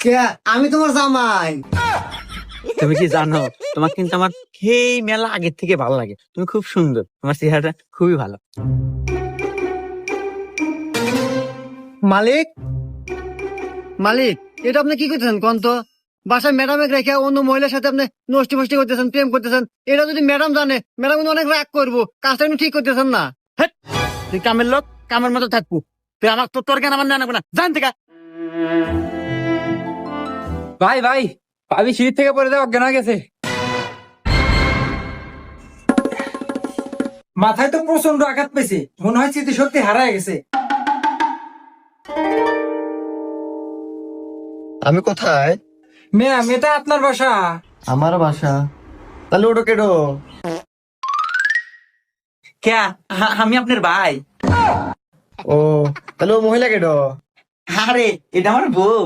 কে? আমি তোমার জামাই। তুমি কি জানো তোমার কিন্তু আমার সেই মেলা আগের থেকে ভালো লাগে। তুমি খুব সুন্দর, তোমার চেহারাটা খুবই ভালো। মালিক, মালিক, এটা আপনি কি করতেছেন কোন তো? বাসায় ম্যাডামে রেখে অন্য মহিলার সাথে আপনি নষ্টি ফষ্টি করতেছেন, প্রেম করতেছেন। এটা যদি ম্যাডাম জানে, ম্যাডাম কিন্তু অনেক রাগ করবো। কাজটা কিন্তু ঠিক করতেছেন না। হেৎ, তুই কামের লোক, কামের মতো থাকবো। তুই আমার তোর কেন আমার না জান থেকে। ভাই ভাই, ভাবি সিঁড়ি থেকে পড়ে দেওয়া অজ্ঞান হয়ে গেছে। মাথায় তো প্রচন্ড আঘাত পেয়েছে, মনে হয় স্মৃতিশক্তি হারায় গেছে। আমি কোথায়? ম্যাম, এটা আপনার বাসা? আমার বাসা। তাহলে ওটা কেডো? কে? আমি আপনার ভাই। ও, তাহলে ও মহিলা কেডো? আরে এটা আমার বউ।